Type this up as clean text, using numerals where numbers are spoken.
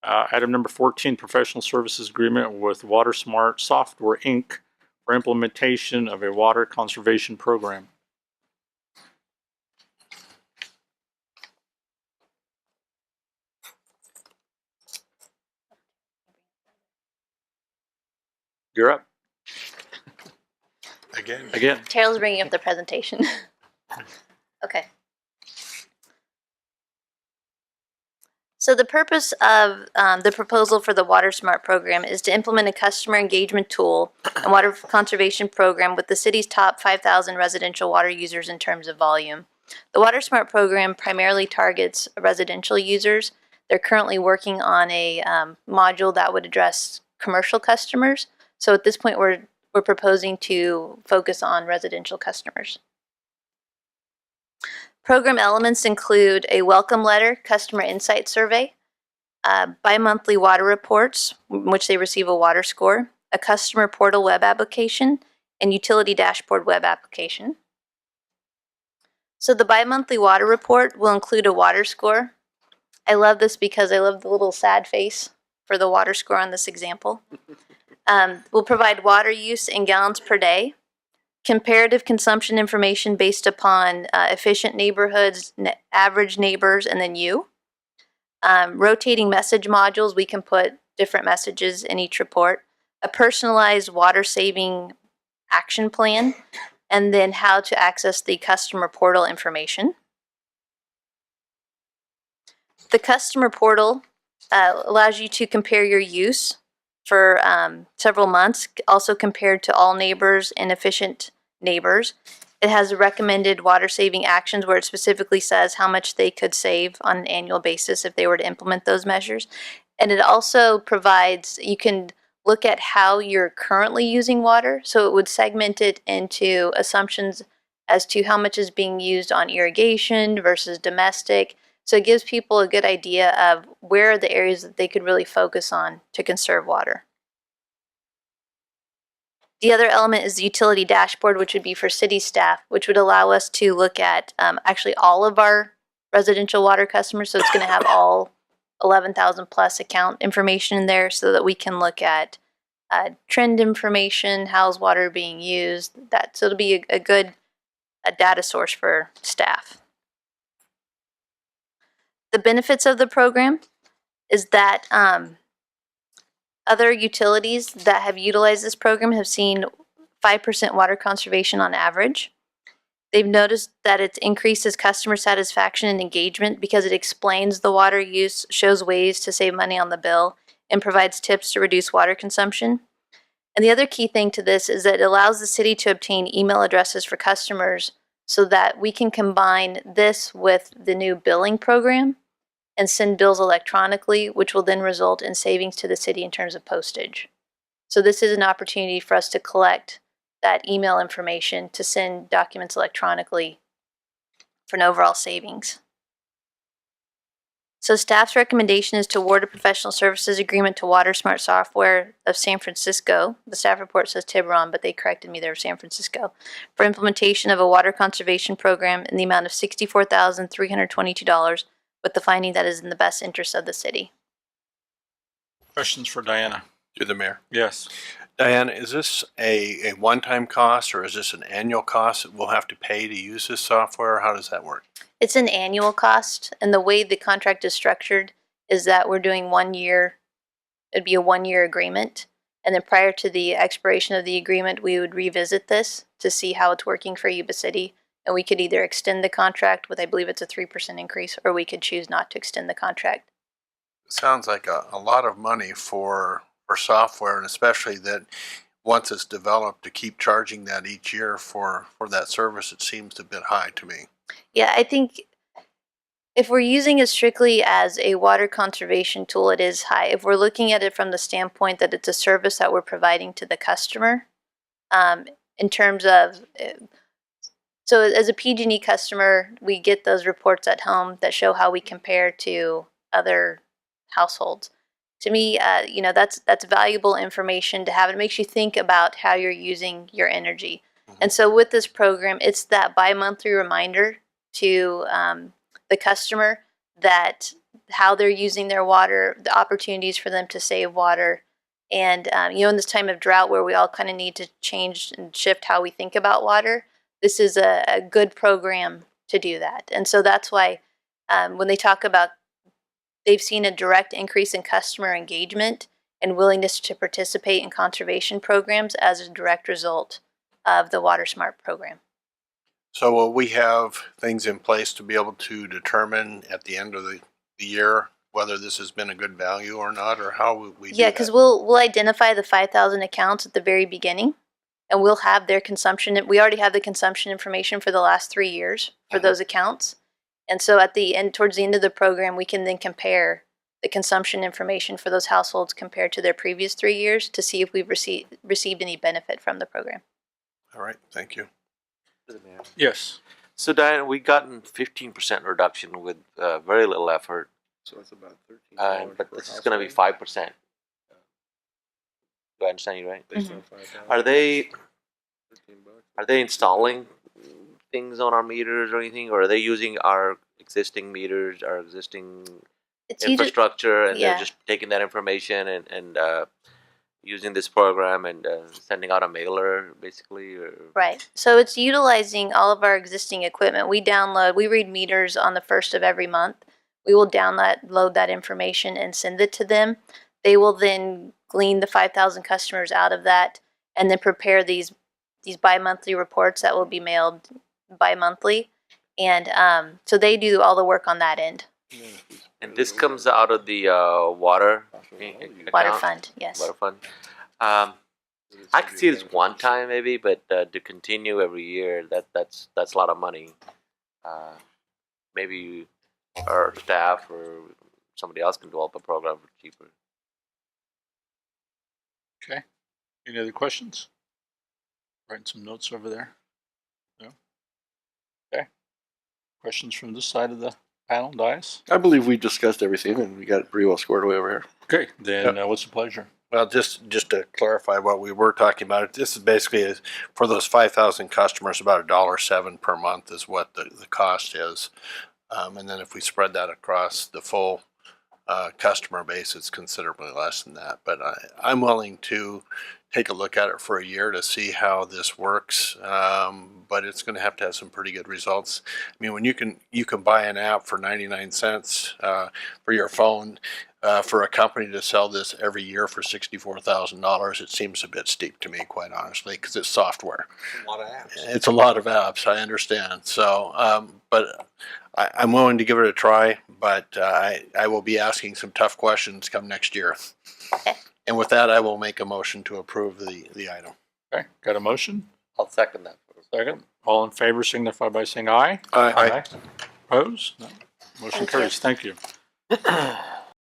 Item number 14, professional services agreement with WaterSmart Software, Inc. for implementation of a water conservation program. You're up. Again. Terrell's bringing up the presentation. Okay. So the purpose of the proposal for the WaterSmart program is to implement a customer engagement tool and water conservation program with the city's top 5,000 residential water users in terms of volume. The WaterSmart program primarily targets residential users. They're currently working on a module that would address commercial customers. So at this point, we're proposing to focus on residential customers. Program elements include a welcome letter, customer insight survey, bi-monthly water reports, in which they receive a water score, a customer portal web application, and utility dashboard web application. So the bi-monthly water report will include a water score. I love this because I love the little sad face for the water score on this example. We'll provide water use in gallons per day, comparative consumption information based upon efficient neighborhoods, average neighbors, and then you. Rotating message modules, we can put different messages in each report. A personalized water saving action plan, and then how to access the customer portal information. The customer portal allows you to compare your use for several months, also compared to all neighbors and efficient neighbors. It has recommended water saving actions where it specifically says how much they could save on an annual basis if they were to implement those measures. And it also provides, you can look at how you're currently using water. So it would segment it into assumptions as to how much is being used on irrigation versus domestic. So it gives people a good idea of where are the areas that they could really focus on to conserve water. The other element is the utility dashboard, which would be for city staff, which would allow us to look at actually all of our residential water customers. So it's going to have all 11,000 plus account information in there so that we can look at trend information, how's water being used, that. So it'll be a good data source for staff. The benefits of the program is that other utilities that have utilized this program have seen 5% water conservation on average. They've noticed that it increases customer satisfaction and engagement because it explains the water use, shows ways to save money on the bill, and provides tips to reduce water consumption. And the other key thing to this is that it allows the city to obtain email addresses for customers so that we can combine this with the new billing program and send bills electronically, which will then result in savings to the city in terms of postage. So this is an opportunity for us to collect that email information to send documents electronically for an overall savings. So staff's recommendation is to award a professional services agreement to WaterSmart Software of San Francisco. The staff report says Tiburon, but they corrected me, they're San Francisco, for implementation of a water conservation program in the amount of $64,322, with the finding that is in the best interest of the city. Questions for Diana? To the mayor. Yes. Diana, is this a one-time cost or is this an annual cost that we'll have to pay to use this software? How does that work? It's an annual cost, and the way the contract is structured is that we're doing 1 year. It'd be a 1-year agreement, and then prior to the expiration of the agreement, we would revisit this to see how it's working for Yuba City, and we could either extend the contract with, I believe it's a 3% increase, or we could choose not to extend the contract. It sounds like a lot of money for software, and especially that once it's developed, to keep charging that each year for that service, it seems a bit high to me. Yeah, I think if we're using it strictly as a water conservation tool, it is high. If we're looking at it from the standpoint that it's a service that we're providing to the customer, in terms of, so as a PG&E customer, we get those reports at home that show how we compare to other households. To me, that's valuable information to have. It makes you think about how you're using your energy. And so with this program, it's that bi-monthly reminder to the customer that how they're using their water, the opportunities for them to save water. And, in this time of drought where we all kind of need to change and shift how we think about water, this is a good program to do that. And so that's why when they talk about they've seen a direct increase in customer engagement and willingness to participate in conservation programs as a direct result of the WaterSmart program. So will we have things in place to be able to determine at the end of the year whether this has been a good value or not, or how will we do Yeah, that? because we'll identify the 5,000 accounts at the very beginning, and we'll have their consumption. We already have the consumption information for the last 3 years for those accounts. And so at the end, towards the end of the program, we can then compare the consumption information for those households compared to their previous 3 years to see if we've received any benefit from the program. All right, thank you. Yes. So Diane, we gotten 15% reduction with very little effort, So it's about $13. but per this is going to be household. 5%. Do I understand you right? Based on 5,000, Are they $13. installing things on our meters or anything, or are they using our existing meters, our existing It's either, infrastructure, and yeah. they're just taking that information and using this program and sending out a mailer, basically? Or? right. So it's utilizing all of our existing equipment. We read meters on the 1st of every month. We will download that information and send it to them. They will then glean the 5,000 customers out of that and then prepare these bi-monthly reports that will be mailed bi-monthly. And so they do all the work on that end. And this comes out of the water Water account? fund, yes. Water fund. I could see this one time maybe, but to continue every year, that's a lot of money. Maybe our staff or somebody else can develop a program for cheaper. Okay. Any other questions? Writing some notes over there. No? Okay. Questions from this side of the panel, dais? I believe we discussed everything and we got it pretty well squared away over here. Okay, then what's the pleasure? Well, just to clarify what we were talking about, this is basically for those 5,000 customers, about $1.07 per month is what the cost is. And then if we spread that across the full customer base, it's considerably less than that. But I'm willing to take a look at it for a year to see how this works. But it's going to have some pretty good results. I mean, when you can buy an app for 99 cents for your phone, for a company to sell this every year for $64,000, it seems a bit steep to me, quite honestly, because it's software. A lot of apps. It's a lot of apps, I understand. So, but I'm willing to give it a try, but I will be asking some tough questions come next year. And with that, I will make a motion to approve the item. Okay, got a motion? I'll second that. Second. All in favor signify by saying aye. Aye. Opposed? No. Motion Thank you. carries. Thank you.